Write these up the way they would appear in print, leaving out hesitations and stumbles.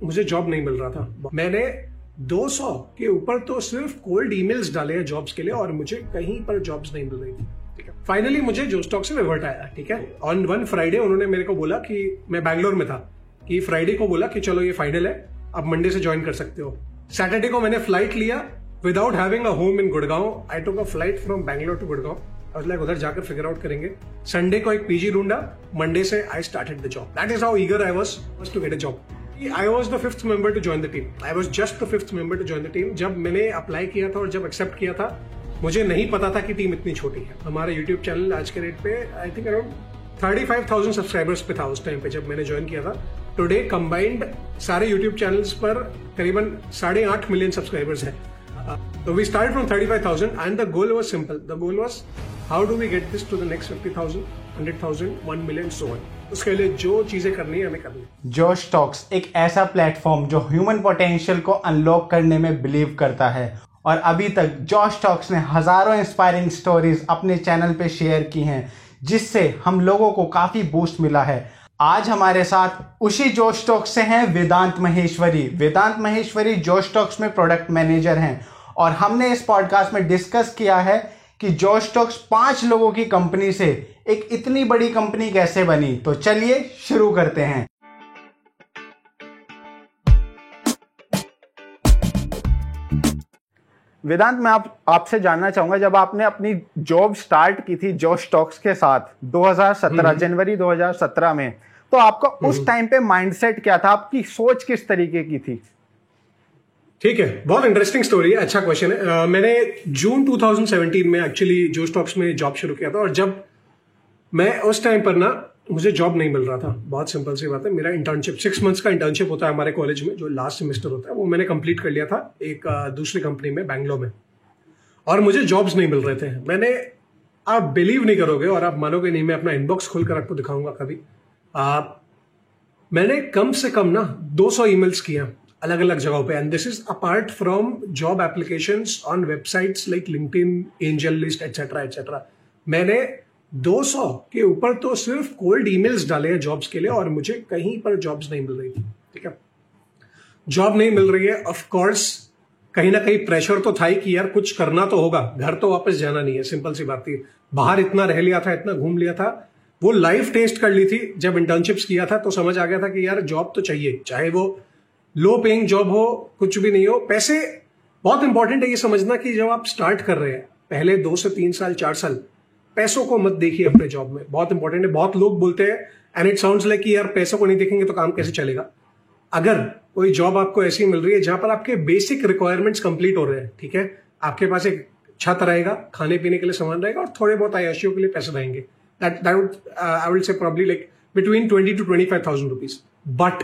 मुझे जॉब नहीं मिल रहा था। मैंने 200 के ऊपर तो सिर्फ कोल्ड ईमेल्स डाले हैं जॉब्स के लिए और मुझे कहीं पर जॉब्स नहीं मिल रही थी। ठीक है, फाइनली मुझे जोस्टॉक से रिवर्ट आया। ठीक है, ऑन वन फ्राइडे उन्होंने मेरे को बोला कि मैं बैंगलोर में था, कि फ्राइडे को बोला कि चलो ये फाइनल है, अब मंडे से ज्वाइन कर सकते हो। सैटरडे को मैंने फ्लाइट लिया without having a home in Gurgaon. I took a flight from Bangalore to Gurgaon. I was like, उधर जाकर फिगर आउट करेंगे। संडे को एक पीजी ढूंढा, मंडे से I started the job. That is how eager I was to get a job. I was the 5th member to join the team. I was just the 5th member to join the team. जब मैंने apply किया था और जब accept किया था, मुझे नहीं पता था कि टीम इतनी छोटी है। हमारा यूट्यूब चैनल आज के रेट पे आई थिंक अराउंड 35,000 सब्सक्राइबर्स पे था उस टाइम पे जब मैंने ज्वाइन किया था। टुडे कंबाइंड सारे यूट्यूब चैनल्स पर करीबन 8.5 मिलियन सब्सक्राइबर्स हैं। So we started from 35,000 and the goal was simple. The goal was how do we get this to the next 50,000, 100,000, 1 million, so on. उसके लिए जो चीजें करनी है हमें करनी है। जोश टॉक्स एक ऐसा प्लेटफॉर्म जो ह्यूमन पोटेंशियल को अनलॉक करने में बिलीव करता है और अभी तक जोश टॉक्स ने हजारों इंस्पायरिंग स्टोरीज अपने चैनल पे शेयर की हैं जिससे हम लोगों को काफी बूस्ट मिला है। आज हमारे साथ उसी जोश टॉक्स से हैं वेदांत महेश्वरी। वेदांत महेश्वरी जोश टॉक्स में प्रोडक्ट मैनेजर हैं और हमने इस पॉडकास्ट में डिस्कस किया है कि जोश टॉक्स 5 लोगों की कंपनी से एक इतनी बड़ी कंपनी कैसे बनी। तो चलिए शुरू करते हैं। वेदांत, मैं आपसे जानना चाहूंगा, जब आपने अपनी जॉब स्टार्ट की थी जोश टॉक्स के साथ 2017 जनवरी 2017 में, तो आपका उस टाइम पे माइंडसेट क्या था? आपकी सोच किस तरीके की थी? ठीक है, बहुत इंटरेस्टिंग स्टोरी है, अच्छा क्वेश्चन है। मैंने जून 2017 में एक्चुअली जोश टॉक्स में जॉब शुरू किया था और जब मैं उस टाइम पर ना मुझे जॉब नहीं मिल रहा था। बहुत सिंपल सी बात है, मेरा इंटर्नशिप 6 मंथ्स का इंटर्नशिप होता है हमारे कॉलेज में, जो लास्ट सेमेस्टर होता है, वो मैंने कंप्लीट कर लिया था एक दूसरी कंपनी में बैंगलोर में, और मुझे जॉब्स नहीं मिल रहे थे। मैंने, आप बिलीव नहीं करोगे और आप मानोगे नहीं, मैं अपना इनबॉक्स खोलकर आपको दिखाऊंगा कभी। मैंने कम से कम ना 200 ईमेल्स किया अलग अलग जगहों पे, and this is apart from job applications on websites like LinkedIn, angel list etcetera etcetera. मैंने 200 के ऊपर तो सिर्फ कोल्ड ईमेल्स डाले हैं जॉब्स के लिए और मुझे कहीं पर जॉब्स नहीं मिल रही थी। ठीक है, जॉब नहीं मिल रही है, ऑफ कोर्स कहीं ना कहीं प्रेशर तो था ही कि यार कुछ करना तो होगा, घर तो वापस जाना नहीं है, सिंपल सी बात थी। बाहर इतना रह लिया था, इतना घूम लिया था, वो लाइफ टेस्ट कर ली थी। जब इंटर्नशिप्स किया था तो समझ आ गया था कि यार जॉब तो चाहिए, चाहे वो लो पेइंग जॉब हो, कुछ भी नहीं हो। पैसे बहुत इंपॉर्टेंट है ये समझना कि जब आप स्टार्ट कर रहे हैं पहले 2 से 3 साल 4 साल पैसों को मत देखिए अपने जॉब में, बहुत इंपॉर्टेंट है। बहुत लोग बोलते हैं एंड इट साउंड्स लाइक कि यार पैसों को नहीं देखेंगे तो काम कैसे चलेगा। अगर कोई जॉब आपको ऐसी मिल रही है जहां पर आपके बेसिक रिक्वायरमेंट्स कंप्लीट हो रहे हैं, ठीक है, आपके पास एक छत रहेगा, खाने पीने के लिए सामान रहेगा और थोड़े बहुत आयाशियों के लिए पैसे रहेंगे, I will say probably like between 20 to 25,000 rupees. But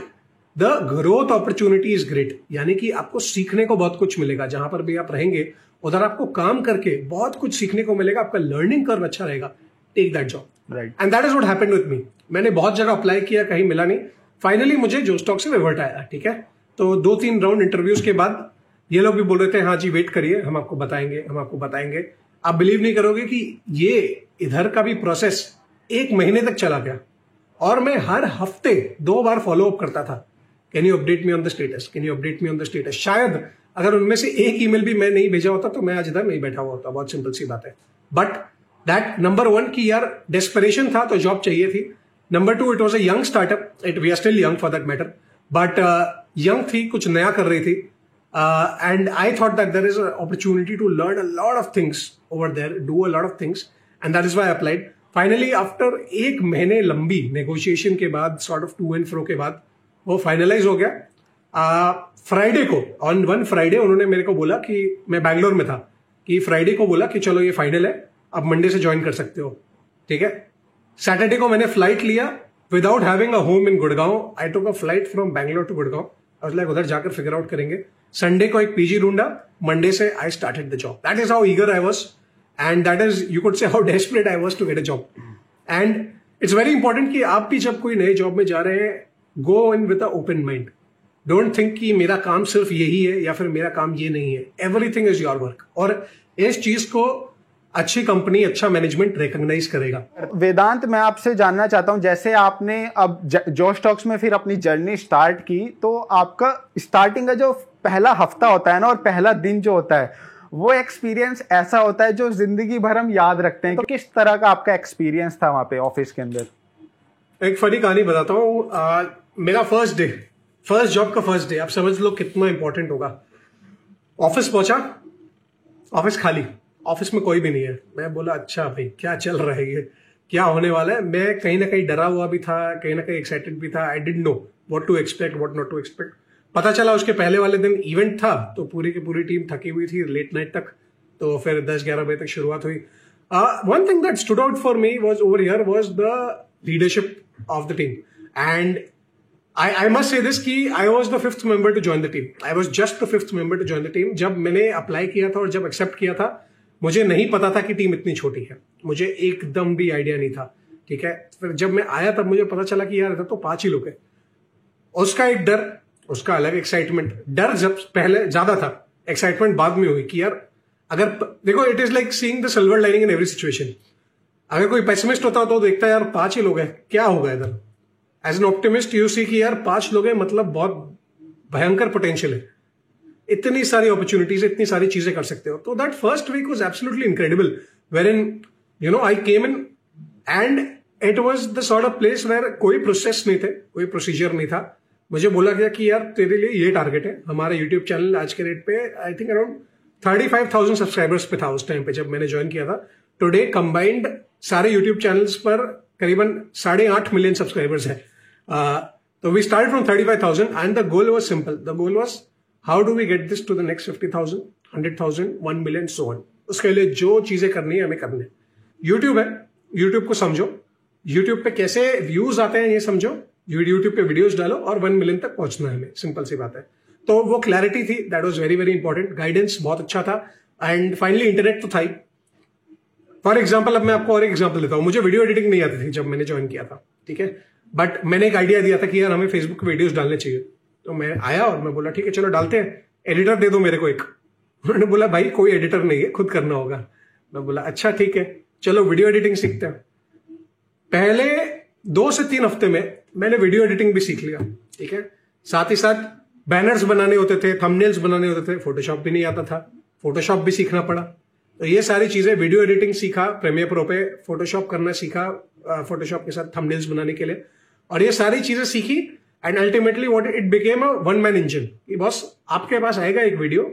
the growth opportunity is great. यानी कि आपको सीखने को बहुत कुछ मिलेगा। जहां पर भी आप रहेंगे उधर आपको काम करके बहुत कुछ सीखने को मिलेगा, आपका लर्निंग कर्व अच्छा रहेगा। Take that job, right, and that is what happened with me. मैंने बहुत जगह अप्लाई किया, कहीं मिला नहीं। फाइनली मुझे जोश टॉक से रिवर्ट आया। ठीक है, तो 2-3 राउंड इंटरव्यूज के बाद ये लोग भी बोल रहे थे हाँ जी वेट करिए, हम आपको बताएंगे, हम आपको बताएंगे। आप बिलीव नहीं करोगे कि ये इधर का भी प्रोसेस 1 महीने तक चला गया और मैं हर हफ्ते 2 बार फॉलो अप करता था। Can you update me on the status, can you update me on the status. शायद अगर उनमें से एक ईमेल भी मैं नहीं भेजा होता तो मैं आज इधर नहीं बैठा हुआ होता, बहुत सिंपल सी बात है। बट दैट नंबर 1 की यार डेस्परेशन था तो जॉब चाहिए थी। Number 2, it was a young startup, we are still young for that matter, but young थी, कुछ नया कर रही थी, and I thought that there is a opportunity to learn a lot of things over there, do a lot of things, and that is why I applied. Finally after 1 महीने लंबी negotiation के बाद, sort of to and fro के बाद, वो finalise हो गया। Friday को, ऑन वन फ्राइडे उन्होंने मेरे को बोला कि मैं बैंगलोर में था, कि फ्राइडे को बोला कि चलो ये फाइनल है, अब मंडे से ज्वाइन कर सकते हो। ठीक है, सैटरडे को मैंने फ्लाइट लिया without having a home in Gurgaon. I took a flight from Bangalore to Gurgaon. I was like उधर जाकर फिगर आउट करेंगे। संडे को एक पीजी ढूंढा, मंडे से I started the job. That is how eager I was, and that is, you could say how desperate I was to get a job. And it's very important कि आप भी जब कोई नए जॉब में जा रहे हैं, go in with a open mind. Don't think कि मेरा काम सिर्फ यही है या फिर मेरा काम ये नहीं है। Everything is your work. और इस चीज को अच्छी कंपनी, अच्छा मैनेजमेंट रिकॉग्नाइज करेगा। वेदांत, मैं आपसे जानना चाहता हूं, जैसे आपने अब जोश टॉक्स में फिर अपनी जर्नी स्टार्ट की, तो आपका स्टार्टिंग का जो पहला हफ्ता होता है ना और पहला दिन जो होता है, वो एक्सपीरियंस ऐसा होता है जो जिंदगी भर हम याद रखते हैं। तो किस तरह का आपका एक्सपीरियंस था वहां पे ऑफिस के अंदर? एक फनी कहानी बताता हूँ। मेरा फर्स्ट डे, फर्स्ट जॉब का फर्स्ट डे, आप समझ लो कितना इंपॉर्टेंट होगा। ऑफिस पहुंचा, ऑफिस खाली, ऑफिस में कोई भी नहीं है। मैं बोला अच्छा भाई क्या चल रहा है, ये क्या होने वाला है। मैं कहीं ना कहीं डरा हुआ भी था, कहीं ना कहीं एक्साइटेड भी था। I didn't know what to expect, what not to expect. पता चला उसके पहले वाले दिन इवेंट था, तो पूरी की पूरी टीम थकी हुई थी लेट नाइट तक। तो फिर 10-11 बजे तक शुरुआत हुई। One thing that stood out for me was over here was the leadership of the team. And I must say this कि I was the 5th member to join the team. I was just the 5th member to join the team. जब मैंने apply किया था और जब accept किया था, मुझे नहीं पता था कि टीम इतनी छोटी है। मुझे एकदम भी आइडिया नहीं था, ठीक है। फिर जब मैं आया तब मुझे पता चला कि यार इधर तो 5 ही लोग हैं। उसका एक डर, उसका अलग एक्साइटमेंट। डर जब पहले ज्यादा था, एक्साइटमेंट बाद में हुई कि यार अगर देखो, it is like seeing the silver lining in every situation. अगर कोई पेसिमिस्ट होता तो देखता यार 5 ही लोग हैं, क्या होगा इधर। As an optimist you see कि यार 5 लोग हैं, मतलब बहुत भयंकर पोटेंशियल है, इतनी सारी अपॉर्चुनिटीज, इतनी सारी चीजें कर सकते हो। तो that first week was absolutely incredible, where in you know I came in and it was the sort of place where कोई प्रोसेस नहीं थे, कोई प्रोसीजर नहीं था। मुझे बोला गया कि यार तेरे लिए ये टारगेट है। हमारा यूट्यूब चैनल आज के रेट पे आई थिंक अराउंड 35,000 सब्सक्राइबर्स पे था उस टाइम पे जब मैंने ज्वाइन किया था। टुडे कंबाइंड सारे यूट्यूब चैनल्स पर करीबन 8.5 मिलियन सब्सक्राइबर्स है। तो we start from 35,000 and the goal was simple. The goal was how do we get this to the next 50,000, 100,000, 1 million, so on. उसके लिए जो चीजें करनी है हमें करनी है। यूट्यूब है, यूट्यूब को समझो, यूट्यूब पे कैसे व्यूज आते हैं ये समझो, यूट्यूब पे वीडियोस डालो और 1 मिलियन तक पहुंचना है हमें, सिंपल सी बात है। तो वो क्लैरिटी थी, that was very very important. Guidance बहुत अच्छा था एंड फाइनली इंटरनेट तो था ही। फॉर एग्जाम्पल, अब मैं आपको और एक एग्जाम्पल देता हूँ। मुझे वीडियो एडिटिंग नहीं आती थी जब मैंने ज्वाइन किया था, ठीक है, बट मैंने एक आइडिया दिया था कि यार हमें फेसबुक पे वीडियोस डालने चाहिए। तो मैं आया और मैं बोला ठीक है चलो डालते हैं, एडिटर दे दो मेरे को एक। उन्होंने बोला भाई कोई एडिटर नहीं है, खुद करना होगा। मैं बोला अच्छा ठीक है, चलो वीडियो एडिटिंग सीखते हैं। पहले 2 से 3 हफ्ते में मैंने वीडियो एडिटिंग भी सीख लिया, ठीक है। साथ ही साथ बैनर्स बनाने होते थे, थंबनेल्स बनाने होते थे, फोटोशॉप भी नहीं आता था, फोटोशॉप भी सीखना पड़ा। तो ये सारी चीजें, वीडियो एडिटिंग सीखा प्रीमियर प्रो पे, फोटोशॉप करना सीखा फोटोशॉप के साथ थंबनेल्स बनाने के लिए, और ये सारी चीजें सीखी। And ultimately what it became a one man engine कि बॉस आपके पास आएगा एक वीडियो,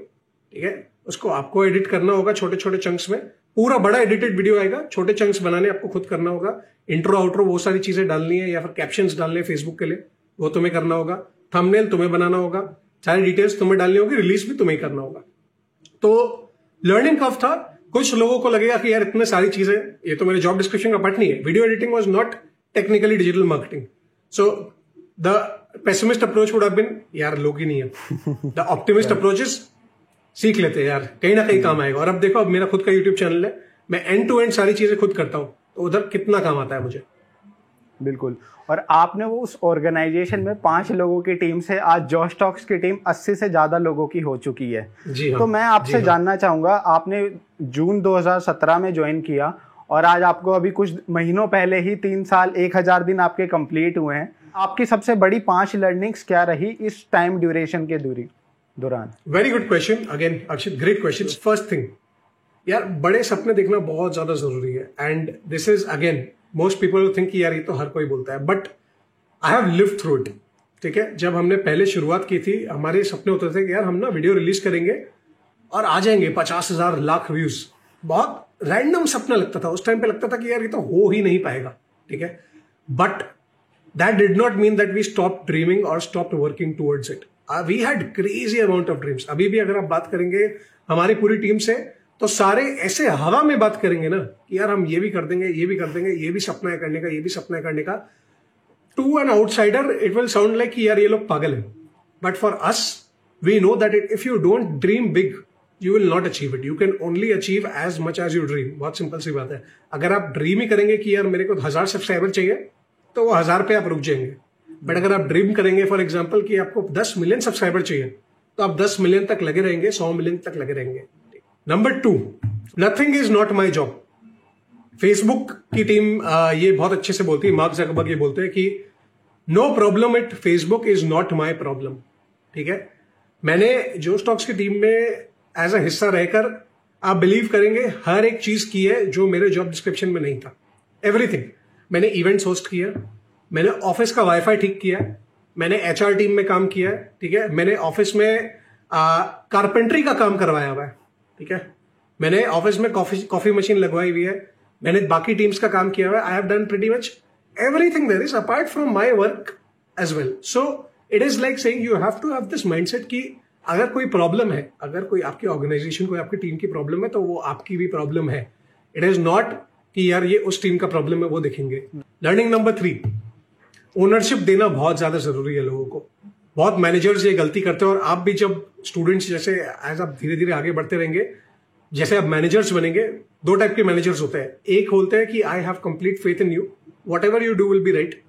ठीक है, उसको आपको एडिट करना होगा छोटे छोटे चंक्स में। पूरा बड़ा एडिटेड वीडियो आएगा, छोटे चंक्स बनाने आपको खुद करना होगा। इंट्रो आउट्रो वो सारी चीजें डालनी है, या फिर कैप्शंस डालने फेसबुक के लिए, वो तुम्हें करना होगा। थंबनेल तुम्हें बनाना होगा, सारी डिटेल्स तुम्हें डालनी होगी, रिलीज भी तुम्हें करना होगा। तो लर्निंग कर्व था। कुछ लोगों को लगेगा कि यार इतने सारी चीजें, ये तो मेरे जॉब डिस्क्रिप्शन का पार्ट नहीं है। Video editing was not technically digital marketing. So the pessimist approach would have been यार लोग ही नहीं है। द ऑप्टिमिस्ट अप्रोच इज सीख लेते हैं यार, कहीं ना कहीं काम आएगा। और अब देखो, अब मेरा खुद का यूट्यूब चैनल है, मैं एंड टू एंड सारी चीजें खुद करता हूं, तो उधर कितना काम आता है मुझे। बिल्कुल। और आपने वो उस ऑर्गेनाइजेशन में 5 लोगों की टीम से आज जोश टॉक्स की टीम 80 से ज्यादा लोगों की हो चुकी है। जी हाँ, तो मैं आपसे जानना चाहूंगा, आपने जून 2017 में ज्वाइन किया और आज आपको अभी कुछ महीनों पहले ही 3 साल 1000 दिन आपके कंप्लीट हुए हैं। आपकी सबसे बड़ी 5 लर्निंग्स क्या रही इस टाइम ड्यूरेशन के दौरान? वेरी गुड क्वेश्चन अगेन अक्षित, ग्रेट क्वेश्चन। फर्स्ट थिंग, यार बड़े सपने देखना बहुत ज्यादा जरूरी है। And this is again, most people think यार ये तो हर कोई बोलता है, but I have lived through it, ठीक है। जब हमने पहले शुरुआत की थी, हमारे सपने होते थे कि यार हम ना वीडियो रिलीज करेंगे और आ जाएंगे 50,000 लाख व्यूज। बहुत रैंडम सपना लगता था उस टाइम पे, लगता था कि यार ये तो हो ही नहीं पाएगा, ठीक है। But that did not mean that we stop dreaming और stop working towards it. We had crazy amount of dreams. अभी भी अगर आप बात करेंगे हमारी पूरी टीम से, तो सारे ऐसे हवा में बात करेंगे ना कि यार हम ये भी कर देंगे, ये भी कर देंगे, ये भी सपना है करने का, ये भी सपना है करने का। To an outsider it will sound like कि यार ये लोग पागल हैं, but for us we know that if you don't dream big you will not achieve it. You can only achieve as much as you dream. बहुत simple सी बात है। अगर आप ड्रीम ही करेंगे कि यार मेरे को 1000 सब्सक्राइबर चाहिए, तो वो 1000 पे आप रुक जाएंगे। बट अगर आप ड्रीम करेंगे फॉर एग्जाम्पल कि आपको 10 मिलियन सब्सक्राइबर चाहिए, तो आप 10 मिलियन तक लगे रहेंगे, 100 मिलियन तक लगे रहेंगे। Number 2, nothing is not my job. Facebook की टीम ये बहुत अच्छे से बोलती है, मार्क जकरबर्ग ये बोलते हैं कि no problem at Facebook is not my problem. ठीक है, मैंने जोश टॉक्स की टीम में एज अ हिस्सा रहकर, आप बिलीव करेंगे, हर एक चीज की है जो मेरे जॉब डिस्क्रिप्शन में नहीं था। एवरीथिंग। मैंने इवेंट्स होस्ट किया, मैंने ऑफिस का वाईफाई ठीक किया, मैंने एचआर टीम में काम किया है। ठीक है, मैंने ऑफिस में कारपेंट्री का काम करवाया हुआ है। ठीक है, मैंने ऑफिस में कॉफी मशीन लगवाई हुई है, मैंने बाकी टीम्स का काम किया हुआ है। I have done pretty much everything there is apart from my work as well. So it is like saying you have to have this mindset कि अगर कोई प्रॉब्लम है, अगर कोई आपकी ऑर्गेनाइजेशन, कोई आपकी टीम की प्रॉब्लम है, तो वो आपकी भी प्रॉब्लम है। इट इज नॉट कि यार ये उस टीम का प्रॉब्लम है, वो देखेंगे। लर्निंग नंबर 3, ओनरशिप देना बहुत ज्यादा जरूरी है लोगों को। बहुत मैनेजर्स ये गलती करते हैं, और आप भी जब स्टूडेंट्स जैसे एज आप धीरे धीरे आगे बढ़ते रहेंगे, जैसे आप मैनेजर्स बनेंगे, 2 टाइप के मैनेजर्स होते हैं। एक होते हैं कि I have complete faith in you, whatever you do will be right.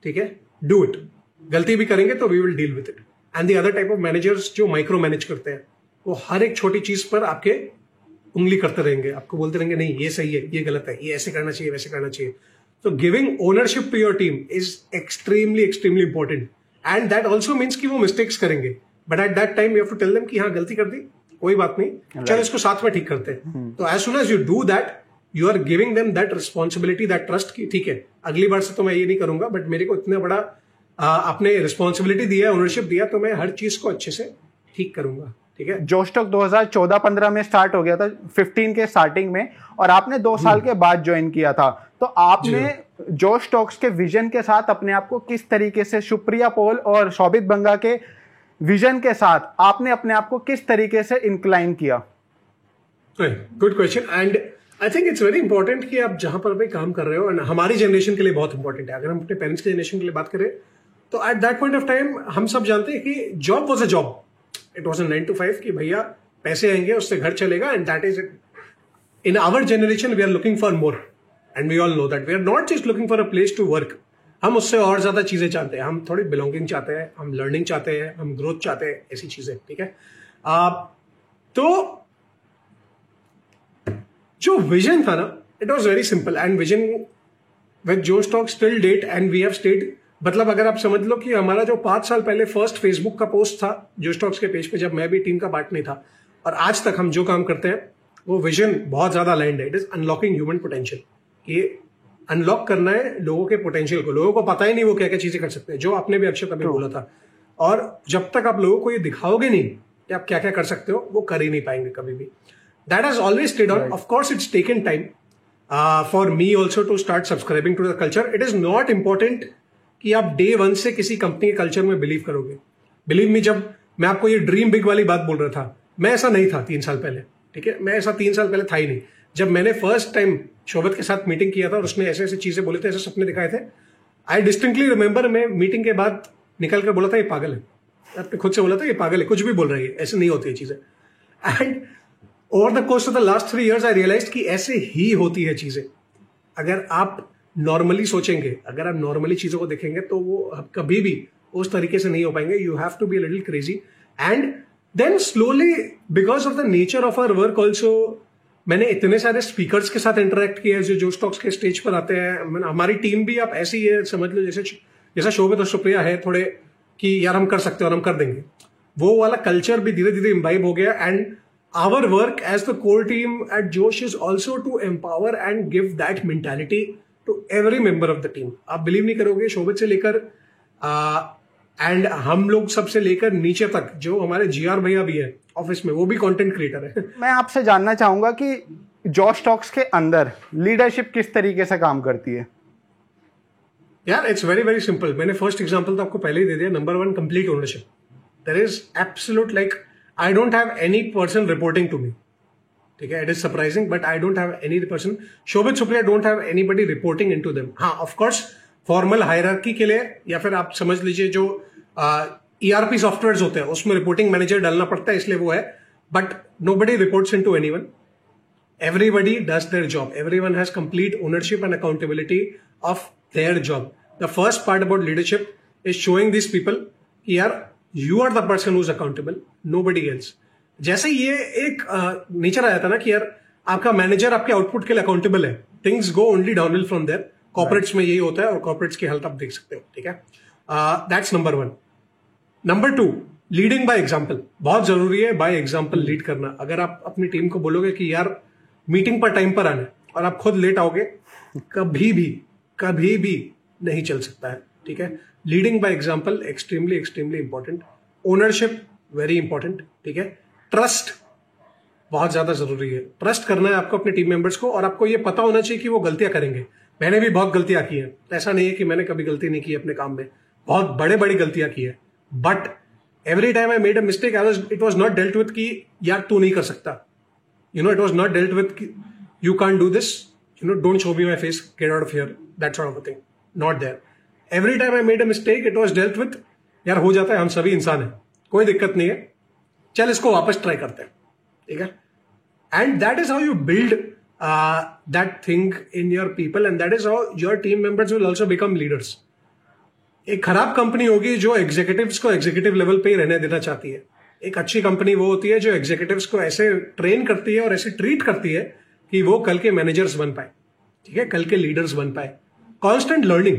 ठीक है, डू इट, गलती भी करेंगे तो we will deal with it. And the other type of managers जो माइक्रो मैनेज करते हैं, वो हर एक छोटी चीज पर आपके उंगली करते रहेंगे, आपको बोलते रहेंगे नहीं ये सही है, ये गलत है, ये ऐसे करना चाहिए, वैसे करना चाहिए। तो giving ownership to your team is extremely important, and that also means कि वो मिस्टेक्स करेंगे, but at that time you have to tell them कि हाँ गलती कर दी, कोई बात नहीं, चलो इसको साथ में ठीक करते हैं। तो as soon as you do that, you are giving them that responsibility, that trust की ठीक है अगली बार से तो मैं ये नहीं करूंगा, बट मेरे को इतना बड़ा आपने रिस्पॉन्सिबिलिटी दिया, ओनरशिप दिया, तो मैं हर चीज को अच्छे से ठीक करूंगा। ठीक है, जोश टॉक 2014-15 में स्टार्ट हो गया था, 15 के स्टार्टिंग में, और आपने 2 साल के बाद ज्वाइन किया था। तो आपने जोश टॉक्स के विजन के साथ अपने आप को किस तरीके से, सुप्रिया पोल और शोभित बंगा के विजन के साथ आपने अपने आप को किस तरीके से इंक्लाइन किया? Good question, and I think it's very important कि आप जहां पर भी काम कर रहे हो, एंड हमारी जनरेशन के लिए बहुत इंपॉर्टेंट है। अगर हम अपने पेरेंट्स की जनरेशन के लिए बात करें, तो at that point of time हम सब जानते हैं कि job was a job, it was a 9 to 5 कि भैया पैसे आएंगे, उससे घर चलेगा, and that is it. In our generation we are looking for more, and we all know that we are not just looking for a place to work. हम उससे और ज्यादा चीजें चाहते हैं, हम थोड़ी बिलोंगिंग चाहते हैं, हम लर्निंग चाहते हैं, हम ग्रोथ चाहते हैं, ऐसी चीजें। ठीक है, तो जो विजन था ना, it was very simple, and vision with Josh talk still date, and we have stayed. मतलब अगर आप समझ लो कि हमारा जो 5 साल पहले फर्स्ट फेसबुक का पोस्ट था जोश टॉक्स के पेज पे, जब मैं भी टीम का पार्ट नहीं था, और आज तक हम जो काम करते हैं, वो विजन बहुत ज्यादा अलाइंड है। It is unlocking human potential. ये अनलॉक करना है लोगों के पोटेंशियल को। लोगों को पता ही नहीं वो क्या क्या चीजें कर सकते हैं, जो आपने भी अक्षत अभी बोला था। और जब तक आप लोगों को ये दिखाओगे नहीं कि आप क्या क्या कर सकते हो, वो कर ही नहीं पाएंगे कभी भी। That has always stayed on. Of course it's taken time for me also to start subscribing to the culture. It is not important कि आप डे 1 से किसी कंपनी के कल्चर में बिलीव करोगे। बिलीव मी, जब मैं आपको ये ड्रीम बिग वाली बात बोल रहा था, मैं ऐसा नहीं था 3 साल पहले। ठीक है, मैं ऐसा 3 साल पहले था ही नहीं। जब मैंने फर्स्ट टाइम शोभित के साथ मीटिंग किया था और उसने ऐसे ऐसे चीजें बोले थे, ऐसे सपने दिखाए थे, आई डिस्टिंक्टली रिमेंबर, मैं मीटिंग के बाद निकल कर बोला था ये पागल है। आपने खुद से बोला था ये पागल है, कुछ भी बोल रही है, ऐसे नहीं होती है चीजें। And over the course of the last 3 years I realise कि ऐसे ही होती है चीजें। अगर आप नॉर्मली सोचेंगे, अगर आप नॉर्मली चीजों को देखेंगे, तो वो कभी भी उस तरीके से नहीं हो पाएंगे। You have to be a little crazy, and then slowly, because of the nature of our work also, मैंने इतने सारे स्पीकर्स के साथ इंटरेक्ट किया जो जोश टॉक्स के स्टेज पर आते हैं। हमारी टीम भी आप ऐसी है, समझ लो जैसा शोभित और सुप्रिया है थोड़े, कि यार हम कर सकते हैं और हम कर देंगे। वो वाला कल्चर भी धीरे धीरे इम्बाइब हो गया। And our work as the core team at Josh is also to empower and give that mentality to every member of the team. आप बिलीव नहीं करोगे, शोभित से लेकर एंड हम लोग सबसे लेकर नीचे तक, जो हमारे जीआर भैया भी है ऑफिस में, वो भी कंटेंट क्रिएटर है। मैं आपसे जानना चाहूंगा कि जोश टॉक्स के अंदर लीडरशिप किस तरीके से काम करती है? यार इट्स वेरी वेरी सिंपल। मैंने फर्स्ट एग्जांपल तो आपको पहले ही दे दिया। Number 1, complete ownership. There is absolute, like I don't have any person reporting to me. ठीक है, it is surprising, but I don't have any person, Shobhit Supriya don't have anybody reporting into them. हाँ, of course formal hierarchy के लिए, या फिर आप समझ लीजिए जो ERP सॉफ्टवेयर्स होते हैं उसमें रिपोर्टिंग मैनेजर डालना पड़ता है, इसलिए वो है, but nobody reports into anyone. Everybody does their job. Everyone has complete ownership and accountability of their job. The first part about leadership is showing these people कि यार you are the person who's accountable, nobody else. जैसे ये एक nature आया था ना कि यार आपका मैनेजर आपके आउटपुट के लिए अकाउंटेबल है, things go only downhill from there. Corporates में यही होता है और कॉर्पोरेट्स की हेल्थ आप देख सकते हो, ठीक है। That's number 1। Number 2, leading by example. बहुत जरूरी है बाय एग्जाम्पल लीड करना। अगर आप अपनी टीम को बोलोगे कि यार मीटिंग पर टाइम पर आना और आप खुद लेट आओगे, कभी भी नहीं चल सकता है, ठीक है। Leading by example extremely important. Ownership very important, ठीक है। ट्रस्ट बहुत ज्यादा जरूरी है। ट्रस्ट करना है आपको अपने टीम मेंबर्स को, और आपको ये पता होना चाहिए कि वो गलतियां करेंगे। मैंने भी बहुत गलतियां की हैं, ऐसा नहीं है कि मैंने कभी गलती नहीं की अपने काम में, बहुत बड़ी गलतियां की है। But every time I made a mistake, it was not dealt with कि यार तू नहीं कर सकता, it was not dealt with you can't do this, don't show me my face, get out of here, that sort of a thing, not there. Every time I made a mistake, it was dealt with यार हो जाता है, हम सभी इंसान हैं, कोई दिक्कत नहीं है, चल इसको वापस ट्राई करते हैं, ठीक है। And that is how you build that thing in your people, and that is how your team members will also become leaders. एक खराब कंपनी होगी जो एग्जीक्यूटिव्स को एग्जीक्यूटिव लेवल पे ही रहने देना चाहती है। एक अच्छी कंपनी वो होती है जो एग्जीक्यूटिव्स को ऐसे ट्रेन करती है और ऐसे ट्रीट करती है कि वो कल के मैनेजर्स बन पाए, ठीक है, कल के लीडर्स बन पाए। कॉन्स्टेंट लर्निंग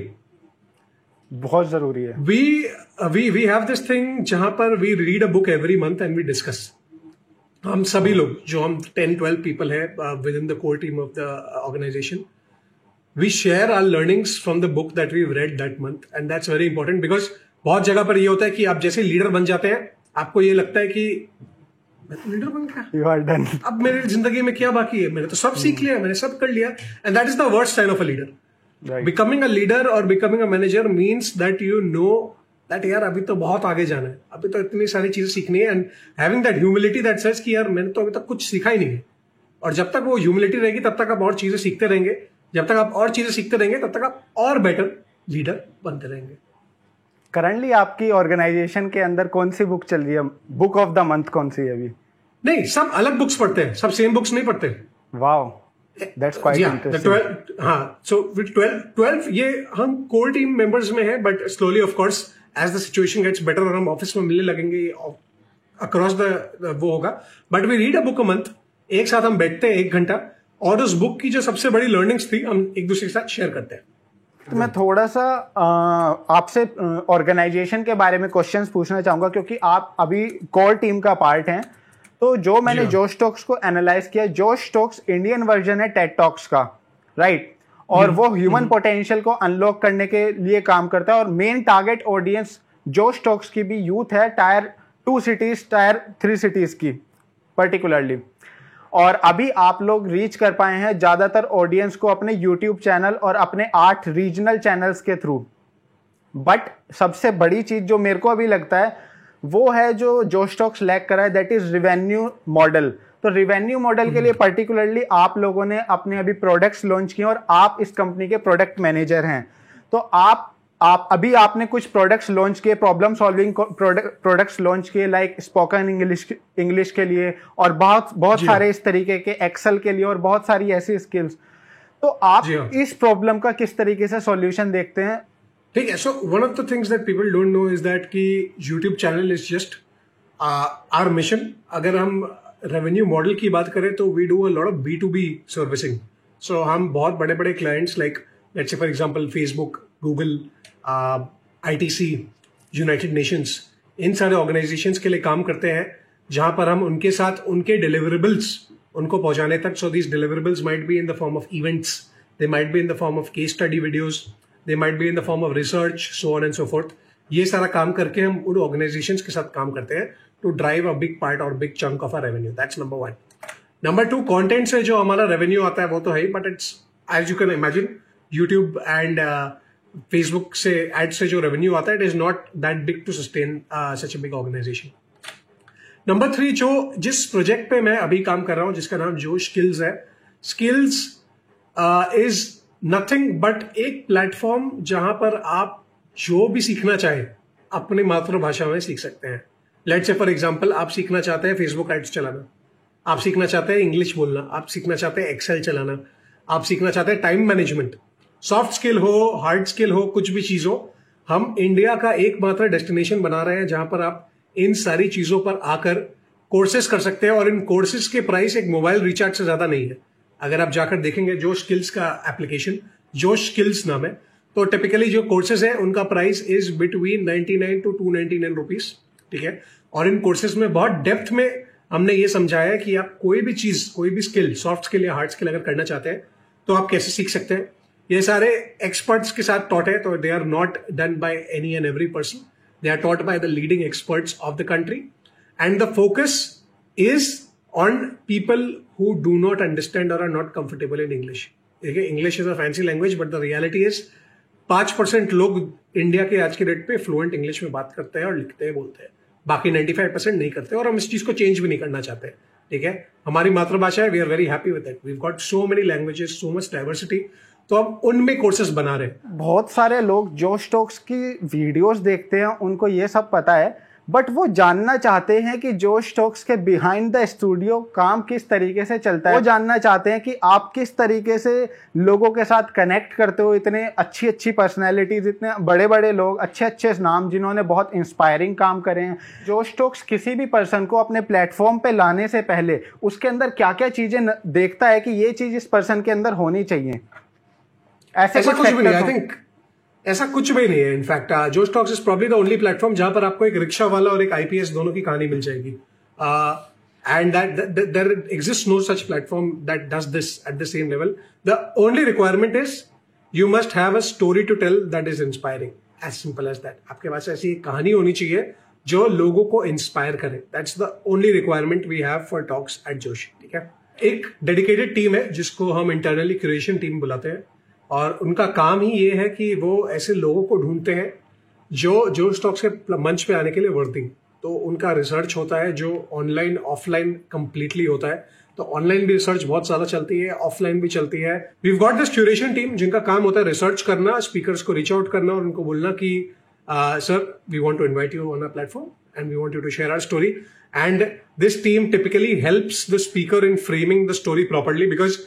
बहुत जरूरी है। वी हैव दिस थिंग जहां पर we read a book every month and we discuss. हम सभी लोग जो हम 10-12 पीपल है within the core team of the organisation, we share our learnings from the book that we read that month, and that's very important. Because बहुत जगह पर ये होता है कि आप जैसे लीडर बन जाते हैं, आपको ये लगता है कि मैं तो लीडर बन गया, यू आर डन, अब मेरी जिंदगी में क्या बाकी है, मैंने तो सब सीख लिया, मैंने सब कर लिया। And that is the worst sign of a leader. Becoming a leader और becoming a manager means that you know that यार अभी तो बहुत आगे जाना है, अभी तो इतनी सारी चीजें सीखनी है, and having that humility that says कि यार मैंने तो अभी तक कुछ सीखा ही नहीं है। और जब तक वो ह्यूमिलिटी रहेगी तब तक आप और चीजें सीखते रहेंगे, जब तक आप और चीजें सीखते रहेंगे तब तक आप और बेटर लीडर बनते रहेंगे। करंटली आपकी ऑर्गेनाइजेशन के अंदर कौन सी बुक चल रही है? बुक ऑफ द मंथ कौन सी है अभी? नहीं, सब अलग बुक्स पढ़ते हैं, सब सेम बुक्स नहीं पढ़ते। Wow, that's quite interesting. हाँ, सो विद 12 ये हम कोर टीम मेंबर्स में है, but slowly of course as the situation gets better और हम ऑफिस में मिलने लगेंगे, अक्रॉस द वो होगा। But we read a book a month, एक साथ हम बैठते हैं 1 घंटा, और उस बुक की जो सबसे बड़ी लर्निंग्स थी हम एक दूसरे के साथ शेयर करते हैं। तो मैं थोड़ा सा आपसे ऑर्गेनाइजेशन के बारे में क्वेश्चंस पूछना चाहूंगा, क्योंकि आप अभी कोर टीम का पार्ट हैं। तो जो मैंने जोश टॉक्स को एनालाइज किया, जोश टॉक्स इंडियन वर्जन है टेड टॉक्स का, राइट? और वो ह्यूमन पोटेंशियल को अनलॉक करने के लिए काम करता है, और मेन टारगेट ऑडियंस जोश टॉक्स की भी यूथ है, टायर 2 सिटीज, टायर 3 सिटीज की पर्टिकुलरली। और अभी आप लोग रीच कर पाए हैं ज्यादातर ऑडियंस को अपने यूट्यूब चैनल और अपने 8 रीजनल चैनल्स के थ्रू। बट सबसे बड़ी चीज जो मेरे को अभी लगता है वो है जो जोश टॉक्स लैक करा है, दैट इज रिवेन्यू मॉडल। तो रिवेन्यू मॉडल के लिए पर्टिकुलरली आप लोगों ने अपने अभी प्रोडक्ट्स लॉन्च किए और आप इस कंपनी के प्रोडक्ट मैनेजर हैं। तो आप अभी आपने कुछ प्रोडक्ट्स लॉन्च किए, प्रॉब्लम सॉल्विंग प्रोडक्ट्स लॉन्च किए, लाइक स्पोकन इंग्लिश के लिए, और बहुत सारे इस तरीके के एक्सेल के लिए, और बहुत सारी ऐसी स्किल्स। तो आप इस प्रॉब्लम का किस तरीके से सॉल्यूशन देखते हैं? ठीक है, so one of the things that people don't know is that कि YouTube channel is just our mission. अगर हम रेवेन्यू मॉडल की बात करें तो we do a lot of B2B servicing. So हम बहुत बड़े बड़े clients like let's say for example Facebook, Google, ITC, United Nations, इन सारे ऑर्गेनाइजेशंस के लिए काम करते हैं, जहां पर हम उनके साथ उनके डिलीवरेबल्स उनको पहुंचाने तक। So these deliverables might be in the form of events, they might be in the form of case study videos, they might be in the form of research, so on and so forth. ये सारा काम करके हम उन organizations के साथ काम करते हैं to drive a big part or big chunk of our revenue. That's number 1. Number 2, content से जो हमारा revenue आता है वो तो है ही, but it's as you can imagine, YouTube and Facebook से ads से जो revenue आता है, it is not that big to sustain such a big organization. Number 3, जो जिस project पे मैं अभी काम कर रहा हूँ जिसका नाम जोश स्किल्स है, स्किल्स is नथिंग बट एक प्लेटफॉर्म जहां पर आप जो भी सीखना चाहें अपनी मातृभाषा में सीख सकते हैं। लेट्स से फॉर एग्जांपल आप सीखना चाहते हैं फेसबुक एड्स चलाना, आप सीखना चाहते हैं इंग्लिश बोलना, आप सीखना चाहते हैं एक्सेल चलाना, आप सीखना चाहते हैं टाइम मैनेजमेंट, सॉफ्ट स्किल हो, हार्ड स्किल हो, कुछ भी चीज हो, हम इंडिया का एकमात्र डेस्टिनेशन बना रहे हैं जहां पर आप इन सारी चीजों पर आकर कोर्सेज कर सकते हैं, और इन कोर्सेज के प्राइस एक मोबाइल रिचार्ज से ज्यादा नहीं है। अगर आप जाकर देखेंगे जोश स्किल्स का एप्लीकेशन, जोश स्किल्स नाम है, तो टिपिकली जो कोर्सेज है उनका price is between 99 to 299 rupees, ठीक है। और इन कोर्सेज में बहुत डेप्थ में हमने ये समझाया है कि आप कोई भी चीज, कोई भी स्किल, सॉफ्ट स्किल या हार्ड स्किल अगर करना चाहते हैं तो आप कैसे सीख सकते हैं। ये सारे एक्सपर्ट्स के साथ टॉट है, तो they are not done by any and every person, they are taught by the leading experts of the country, and the focus is on people who do not understand or are not comfortable in English. देखिए, English is a fancy language, but the reality is 5% लोग India के आज के date पे fluent English में बात करते हैं और लिखते हैं, बोलते हैं, बाकी 95% नहीं करते, और हम इस चीज को चेंज भी नहीं करना चाहते। ठीक है, हमारी मातृभाषा है, we are very happy with it, we have got so many languages, so much diversity, तो हम उनमें कोर्सेज बना रहे हैं। बहुत सारे लोग जोश टॉक्स की वीडियोस देखते हैं, उनको ये सब पता है, बट वो जानना चाहते हैं कि जोश टॉक्स के बिहाइंड द स्टूडियो काम किस तरीके से चलता है। वो जानना चाहते हैं कि आप किस तरीके से लोगों के साथ कनेक्ट करते हो, इतने अच्छी अच्छी पर्सनैलिटीज, इतने बड़े बड़े लोग, अच्छे अच्छे नाम जिन्होंने बहुत इंस्पायरिंग काम करे हैं। जोश टॉक्स किसी भी पर्सन को अपने प्लेटफॉर्म पे लाने से पहले उसके अंदर क्या क्या चीजें देखता है कि ये चीज इस पर्सन के अंदर होनी चाहिए। ऐसा कुछ भी नहीं, आई थिंक ऐसा कुछ भी नहीं है। इनफैक्ट जोश talks is probably the only platform जहां पर आपको एक रिक्शा वाला और एक आईपीएस दोनों की कहानी मिल जाएगी, and that there exist no such platform that does this at the same level. The only requirement is you must have a story to tell that is inspiring, as simple as that. आपके पास ऐसी एक कहानी होनी चाहिए जो लोगों को इंस्पायर करे, that's the only requirement we have for talks at Josh. ठीक है, एक डेडिकेटेड टीम है जिसको हम इंटरनली क्रिएशन टीम बुलाते हैं, और उनका काम ही ये है कि वो ऐसे लोगों को ढूंढते हैं जो जोश टॉक्स के मंच पे आने के लिए वर्दी। तो उनका रिसर्च होता है जो ऑनलाइन ऑफलाइन कंप्लीटली होता है। तो ऑनलाइन भी रिसर्च बहुत ज्यादा चलती है, ऑफलाइन भी चलती है। We got this curation team जिनका काम होता है रिसर्च करना, स्पीकर्स को रीच आउट करना और उनको बोलना कि sir we want to invite you on a platform and we want you to share our story, and this team typically helps the speaker in framing the story properly. Because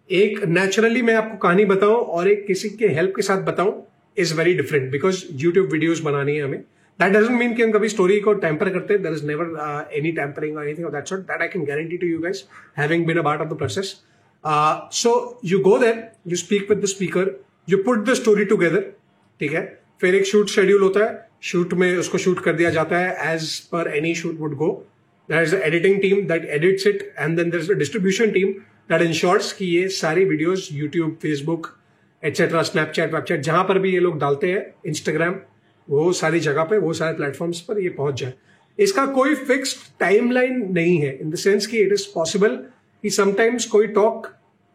एक naturally मैं आपको कहानी बताऊं और एक किसी के help के साथ बताऊं is very different, because YouTube videos बनानी है हमें। दैट डजंट मीन कि हम कभी स्टोरी को टेम्पर करते हैं, there is never any tampering और anything of that sort, that I can guarantee to you guys having been a part of the process. So you go there, you speak with the speaker, you put the story together, ठीक है। फिर एक shoot schedule होता है, shoot में उसको shoot कर दिया जाता है as per any shoot would go. There is the editing team that edits it, and then there is the distribution team that ensures कि ये सारी videos YouTube, Facebook etcetera, Snapchat, webchat, जहां पर भी ये लोग डालते हैं, इंस्टाग्राम, वो सारी जगह पे, वो सारे प्लेटफॉर्म्स पर ये पहुंच जाए। इसका कोई फिक्स्ड टाइमलाइन नहीं है, इन द सेंस कि इट इज पॉसिबल कि समटाइम्स कोई टॉक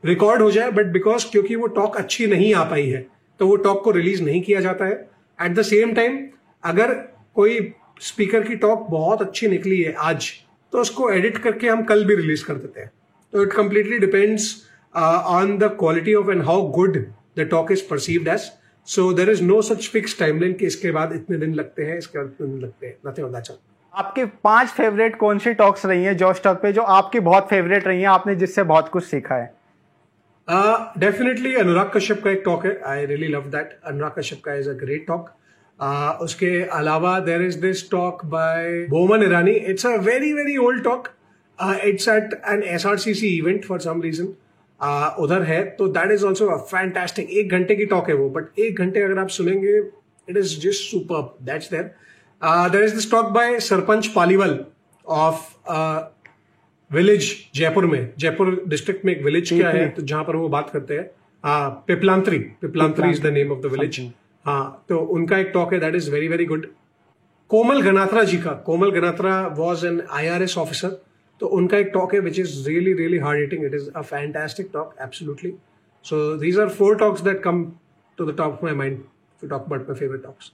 रिकॉर्ड हो जाए, बट बिकॉज क्योंकि वो टॉक अच्छी नहीं आ पाई है तो वो टॉक को रिलीज नहीं किया जाता है। एट द सेम टाइम अगर कोई स्पीकर की टॉक बहुत अच्छी निकली है आज, तो उसको एडिट करके हम कल भी रिलीज कर देते हैं। So it completely depends on the quality of and how good the talk is perceived as. So there is no such fixed timeline कि इसके बाद इतने दिन लगते हैं, इसके बाद इतने दिन लगते हैं, nothing of that sort. आपके 5 फेवरेट कौन सी टॉक्स रही हैं जोश टॉक पे जो आपकी बहुत फेवरेट रही हैं, आपने जिससे बहुत कुछ सीखा है? Definitely अनुराग कश्यप का एक टॉक है, I really love that. Anurag Kashyap का is a great talk. उसके अलावा there is this talk by Boman Irani. It's a very very old talk. It's at an SRCC event for some reason. उधर है, तो that is also a fantastic. 1 घंटे की talk है वो, बट 1 घंटे अगर आप सुनेंगे, it is just superb. That's there. There is this talk by sarpanch Paliwal of village Jaipur में, जयपुर डिस्ट्रिक्ट में एक विलेज क्या है, तो जहां पर वो बात करते हैं, Piplantri is the name of the village. हाँ, तो उनका एक टॉक है, that is very very good. Komal Ganatra ji का, Komal Ganatra was an IRS officer, तो उनका एक टॉक है which is really really hard hitting, it is a fantastic talk, absolutely. So these are 4 talks that come to the top of my mind to talk about my favourite talks.